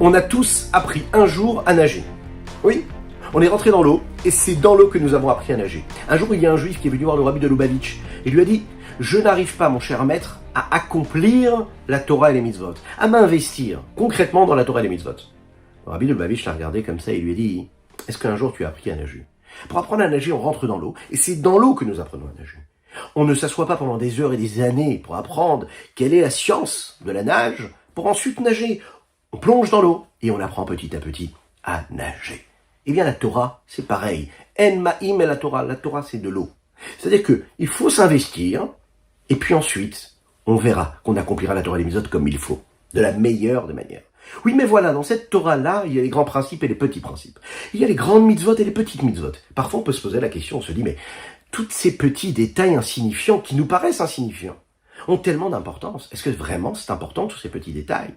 On a tous appris un jour à nager. Oui, on est rentré dans l'eau et c'est dans l'eau que nous avons appris à nager. Un jour, il y a un juif qui est venu voir le rabbi de Lubavitch et lui a dit « Je n'arrive pas, mon cher maître, à accomplir la Torah et les mitzvot, à m'investir concrètement dans la Torah et les mitzvot. » Le rabbi de Lubavitch l'a regardé comme ça et lui a dit « Est-ce qu'un jour tu as appris à nager ?» Pour apprendre à nager, on rentre dans l'eau et c'est dans l'eau que nous apprenons à nager. On ne s'assoit pas pendant des heures et des années pour apprendre quelle est la science de la nage pour ensuite nager. On plonge dans l'eau et on apprend petit à petit à nager. Eh bien, la Torah, c'est pareil. En ma'im et la Torah, c'est de l'eau. C'est-à-dire que il faut s'investir et puis ensuite, on verra qu'on accomplira la Torah et les mitzvot comme il faut, de la meilleure des manières. Oui, mais voilà, dans cette Torah-là, il y a les grands principes et les petits principes. Il y a les grandes mitzvot et les petites mitzvot. Parfois, on peut se poser la question, on se dit, mais tous ces petits détails insignifiants, qui nous paraissent insignifiants, ont tellement d'importance. Est-ce que vraiment c'est important, tous ces petits détails ?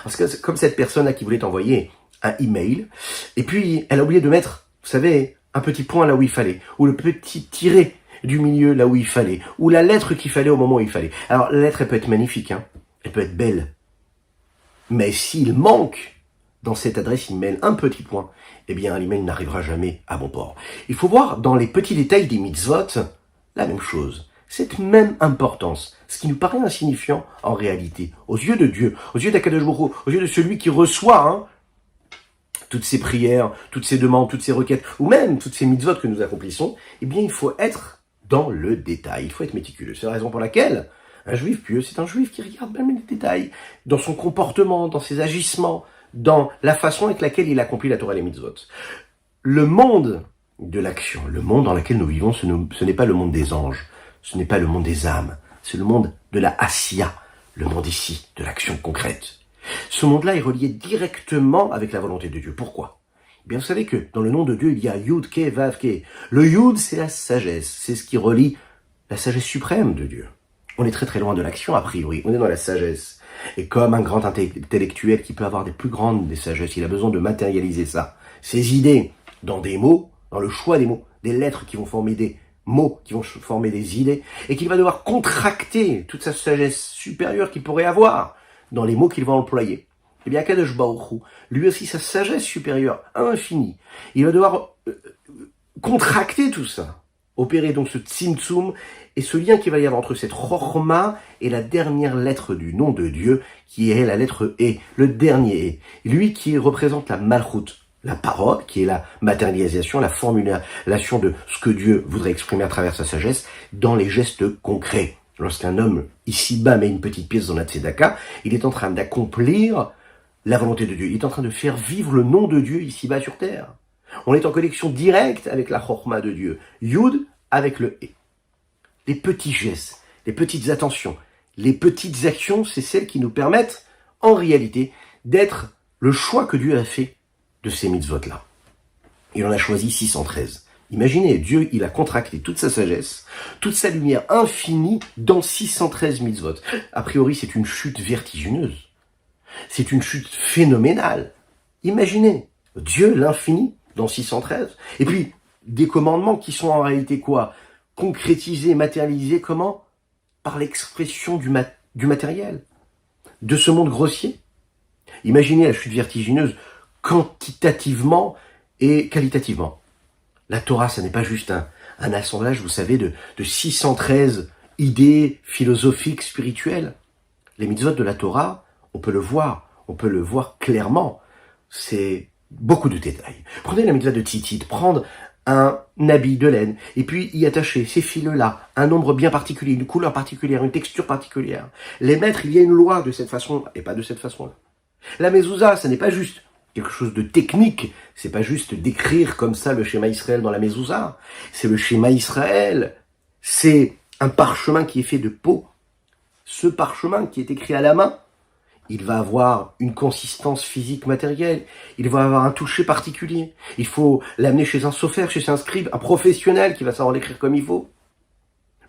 Parce que comme cette personne-là qui voulait envoyer un email, et puis elle a oublié de mettre, vous savez, un petit point là où il fallait, ou le petit tiret du milieu là où il fallait, ou la lettre qu'il fallait au moment où il fallait. Alors la lettre, elle peut être magnifique, hein, elle peut être belle, mais s'il manque dans cette adresse email un petit point, eh bien l'email n'arrivera jamais à bon port. Il faut voir dans les petits détails des mitzvot la même chose. Cette même importance, ce qui nous paraît insignifiant en réalité, aux yeux de Dieu, aux yeux d'Akadosh Baruch Hu, aux yeux de celui qui reçoit toutes ces prières, toutes ces demandes, toutes ces requêtes, ou même toutes ces mitzvot que nous accomplissons, eh bien il faut être dans le détail, il faut être méticuleux. C'est la raison pour laquelle un juif pieux, c'est un juif qui regarde même les détails, dans son comportement, dans ses agissements, dans la façon avec laquelle il accomplit la Torah et les mitzvot. Le monde de l'action, le monde dans lequel nous vivons, ce n'est pas le monde des anges, ce n'est pas le monde des âmes, c'est le monde de la Asiya, le monde ici, de l'action concrète. Ce monde-là est relié directement avec la volonté de Dieu. Pourquoi ? Eh bien, vous savez que dans le nom de Dieu, il y a Yud, Ke, Vav, Ke. Le Yud, c'est la sagesse, c'est ce qui relie la sagesse suprême de Dieu. On est très très loin de l'action, a priori, on est dans la sagesse. Et comme un grand intellectuel qui peut avoir des plus grandes des sagesses, il a besoin de matérialiser ça, ses idées, dans des mots, dans le choix des mots, des lettres qui vont former des mots, qui vont former des idées, et qu'il va devoir contracter toute sa sagesse supérieure qu'il pourrait avoir dans les mots qu'il va employer. Eh bien, Akadosh Baruch Hu, lui aussi, sa sagesse supérieure, infinie, il va devoir contracter tout ça, opérer donc ce tzimtzum, et ce lien qu'il va y avoir entre cette chorma et la dernière lettre du nom de Dieu, qui est la lettre E, le dernier E. Lui qui représente la malchut, la parole, qui est la matérialisation, la formulation de ce que Dieu voudrait exprimer à travers sa sagesse, dans les gestes concrets. Lorsqu'un homme, ici-bas, met une petite pièce dans la tzedaka, il est en train d'accomplir la volonté de Dieu. Il est en train de faire vivre le nom de Dieu ici-bas sur terre. On est en connexion directe avec la chorma de Dieu. Yud avec le E. Les petits gestes, les petites attentions, les petites actions, c'est celles qui nous permettent, en réalité, d'être le choix que Dieu a fait de ces mitzvot-là. Il en a choisi 613. Imaginez, Dieu, il a contracté toute sa sagesse, toute sa lumière infinie dans 613 mitzvot. A priori, c'est une chute vertigineuse. C'est une chute phénoménale. Imaginez, Dieu, l'infini, dans 613. Et puis, des commandements qui sont en réalité quoi ? Concrétisés, matérialisés, comment ? Par l'expression du matériel, de ce monde grossier. Imaginez la chute vertigineuse quantitativement et qualitativement. La Torah, ça n'est pas juste un assemblage, vous savez, de 613 idées philosophiques, spirituelles. Les mitzvot de la Torah, on peut le voir clairement. C'est beaucoup de détails. Prenez la mitzvah de tzitzit, prendre un habit de laine, et puis y attacher ces fils-là, un nombre bien particulier, une couleur particulière, une texture particulière. Les mettre, il y a une loi de cette façon, et pas de cette façon-là. La mezouza, ça n'est pas juste quelque chose de technique, c'est pas juste d'écrire comme ça le schéma Israël dans la mezouza, c'est le schéma Israël, c'est un parchemin qui est fait de peau. Ce parchemin qui est écrit à la main, il va avoir une consistance physique matérielle, il va avoir un toucher particulier. Il faut l'amener chez un sophère, chez un scribe, un professionnel qui va savoir l'écrire comme il faut.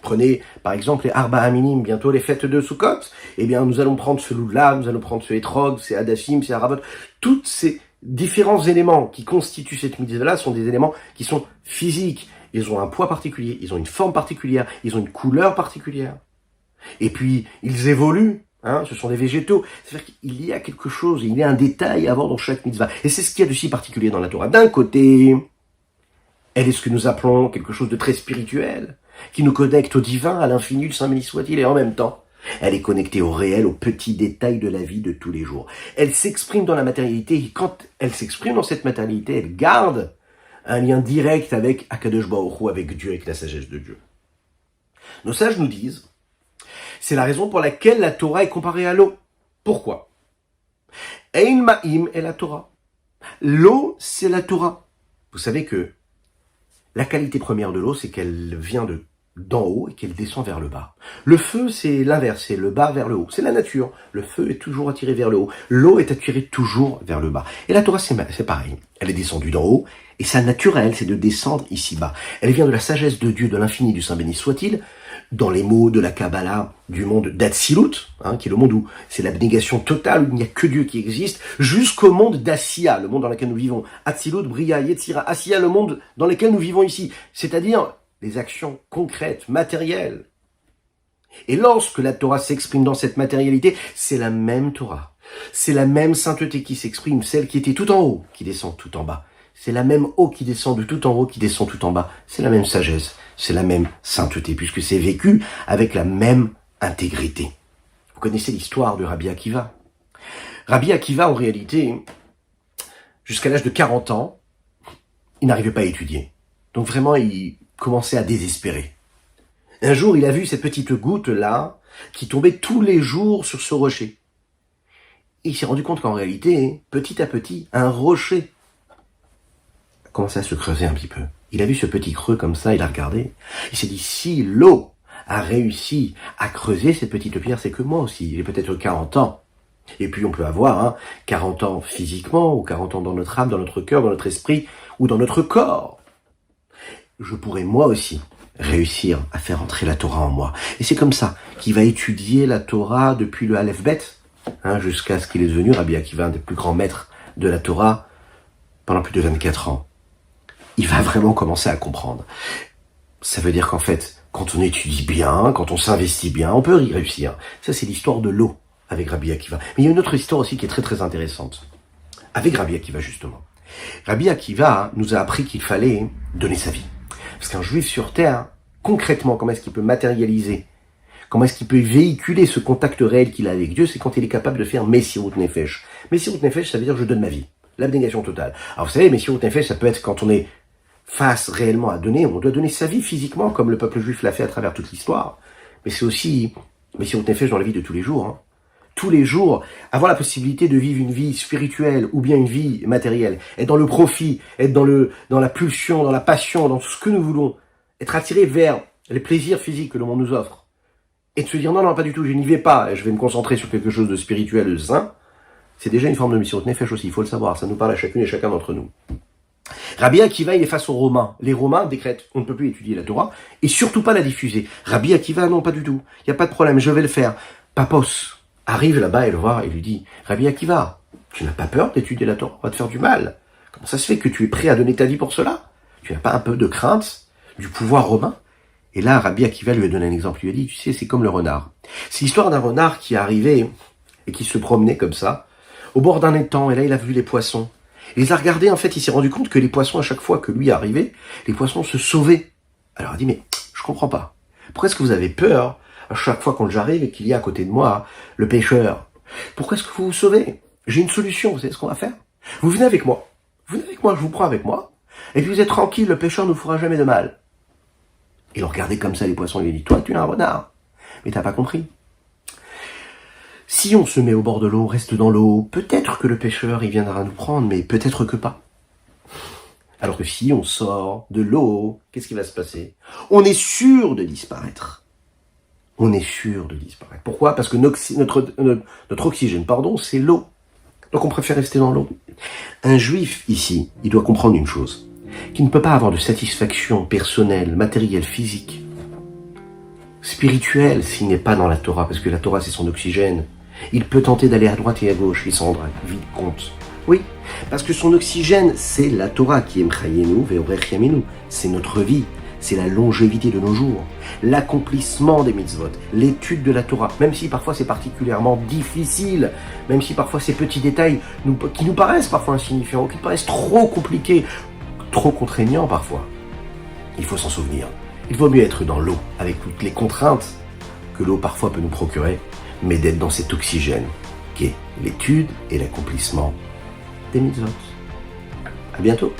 Prenez par exemple les Arba Aminim, bientôt les fêtes de Sukkot. Eh bien nous allons prendre ce loula, nous allons prendre ce etrog, ces hadashim, ces haravot. Tous ces différents éléments qui constituent cette mitzvah-là sont des éléments qui sont physiques. Ils ont un poids particulier, ils ont une forme particulière, ils ont une couleur particulière. Et puis ils évoluent Ce sont des végétaux. C'est-à-dire qu'il y a quelque chose, il y a un détail à voir dans chaque mitzvah. Et c'est ce qu'il y a de si particulier dans la Torah. D'un côté, elle est ce que nous appelons quelque chose de très spirituel, qui nous connecte au divin, à l'infini, le Saint béni soit-il, et en même temps, elle est connectée au réel, aux petits détails de la vie de tous les jours. Elle s'exprime dans la matérialité, et quand elle s'exprime dans cette matérialité, elle garde un lien direct avec Akadosh Baruch Hu, avec Dieu, avec la sagesse de Dieu. Nos sages nous disent, c'est la raison pour laquelle la Torah est comparée à l'eau. Pourquoi? Ein ma'im est la Torah. L'eau, c'est la Torah. Vous savez que la qualité première de l'eau, c'est qu'elle vient d'en haut et qu'elle descend vers le bas. Le feu, c'est l'inverse, c'est le bas vers le haut. C'est la nature. Le feu est toujours attiré vers le haut. L'eau est attirée toujours vers le bas. Et la Torah, c'est pareil. Elle est descendue d'en haut et sa naturel, c'est de descendre ici-bas. Elle vient de la sagesse de Dieu, de l'infini, du Saint béni soit-il, dans les mots de la Kabbalah, du monde d'Atsilut, qui est le monde où c'est l'abnégation totale, où il n'y a que Dieu qui existe, jusqu'au monde d'Asiya, le monde dans lequel nous vivons. Atsilut, Bria, Yetzira, Asiya, le monde dans lequel nous vivons ici. C'est-à-dire les actions concrètes, matérielles. Et lorsque la Torah s'exprime dans cette matérialité, c'est la même Torah. C'est la même sainteté qui s'exprime, celle qui était tout en haut, qui descend tout en bas. C'est la même eau qui descend de tout en haut, qui descend tout en bas. C'est la même sagesse, c'est la même sainteté, puisque c'est vécu avec la même intégrité. Vous connaissez l'histoire de Rabbi Akiva. Rabbi Akiva, en réalité, jusqu'à l'âge de 40 ans, il n'arrivait pas à étudier. Donc vraiment, il commençait à désespérer. Un jour, il a vu cette petite goutte-là, qui tombait tous les jours sur ce rocher. Et il s'est rendu compte qu'en réalité, petit à petit, un rocher commençait à se creuser un petit peu. Il a vu ce petit creux comme ça, il a regardé. Il s'est dit, si l'eau a réussi à creuser cette petite pierre, c'est que moi aussi, j'ai peut-être 40 ans. Et puis on peut avoir 40 ans physiquement, ou 40 ans dans notre âme, dans notre cœur, dans notre esprit, ou dans notre corps. Je pourrais moi aussi réussir à faire entrer la Torah en moi. Et c'est comme ça qu'il va étudier la Torah depuis le Aleph Bet, jusqu'à ce qu'il est devenu Rabbi Akiva, un des plus grands maîtres de la Torah, pendant plus de 24 ans. Il va vraiment commencer à comprendre. Ça veut dire qu'en fait, quand on étudie bien, quand on s'investit bien, on peut y réussir. Ça, c'est l'histoire de l'eau avec Rabbi Akiva. Mais il y a une autre histoire aussi qui est très très intéressante. Avec Rabbi Akiva, justement. Rabbi Akiva nous a appris qu'il fallait donner sa vie. Parce qu'un juif sur terre, concrètement, comment est-ce qu'il peut matérialiser, comment est-ce qu'il peut véhiculer ce contact réel qu'il a avec Dieu, c'est quand il est capable de faire Messirut Nefesh. Messirut Nefesh, ça veut dire je donne ma vie. L'abnégation totale. Alors vous savez, Messirut Nefesh, ça peut être quand on est face réellement à donner, on doit donner sa vie physiquement, comme le peuple juif l'a fait à travers toute l'histoire. Mais c'est aussi Messirut Nefesh dans la vie de tous les jours. Tous les jours, avoir la possibilité de vivre une vie spirituelle ou bien une vie matérielle, être dans le profit, être dans la pulsion, dans la passion, dans tout ce que nous voulons, être attiré vers les plaisirs physiques que le monde nous offre, et de se dire non, pas du tout, je n'y vais pas, je vais me concentrer sur quelque chose de spirituel, de sain, c'est déjà une forme de Messirut Nefesh aussi, il faut le savoir, ça nous parle à chacune et chacun d'entre nous. Rabbi Akiva, il est face aux Romains. Les Romains décrètent, on ne peut plus étudier la Torah, et surtout pas la diffuser. Rabbi Akiva, non, pas du tout, il n'y a pas de problème, je vais le faire. Papos arrive là-bas et le voit et lui dit, Rabbi Akiva, tu n'as pas peur d'étudier la Torah, on va te faire du mal. Comment ça se fait que tu es prêt à donner ta vie pour cela? Tu n'as pas un peu de crainte du pouvoir romain? Et là, Rabbi Akiva lui a donné un exemple, il lui a dit, tu sais, c'est comme le renard. C'est l'histoire d'un renard qui est arrivé et qui se promenait comme ça, au bord d'un étang, et là il a vu les poissons. Il les a regardés, en fait, il s'est rendu compte que les poissons, à chaque fois que lui arrivait, les poissons se sauvaient. Alors il a dit, mais je comprends pas. Pourquoi est-ce que vous avez peur à chaque fois quand j'arrive et qu'il y a à côté de moi le pêcheur? Pourquoi est-ce que vous vous sauvez? J'ai une solution, vous savez ce qu'on va faire? Vous venez avec moi. Vous venez avec moi, je vous prends avec moi. Et puis vous êtes tranquille, le pêcheur ne vous fera jamais de mal. Il regardait comme ça les poissons, il lui a dit, toi tu es un renard. Mais t'as pas compris. Si on se met au bord de l'eau, reste dans l'eau, peut-être que le pêcheur il viendra nous prendre, mais peut-être que pas. Alors que si on sort de l'eau, qu'est-ce qui va se passer? On est sûr de disparaître. On est sûr de disparaître. Pourquoi? Parce que notre oxygène, c'est l'eau. Donc on préfère rester dans l'eau. Un juif ici, il doit comprendre une chose, qu'il ne peut pas avoir de satisfaction personnelle, matérielle, physique, spirituelle s'il n'est pas dans la Torah, parce que la Torah c'est son oxygène. Il peut tenter d'aller à droite et à gauche, il s'en rendra vite compte. Oui, parce que son oxygène, c'est la Torah qui est Mchayenu ve'orech yaminu. C'est notre vie, c'est la longévité de nos jours, l'accomplissement des mitzvot, l'étude de la Torah, même si parfois c'est particulièrement difficile, même si parfois ces petits détails qui nous paraissent parfois insignifiants, qui nous paraissent trop compliqués, trop contraignants parfois. Il faut s'en souvenir. Il vaut mieux être dans l'eau, avec toutes les contraintes que l'eau parfois peut nous procurer, mais d'être dans cet oxygène, qui est l'étude et l'accomplissement des mitzvot. À bientôt.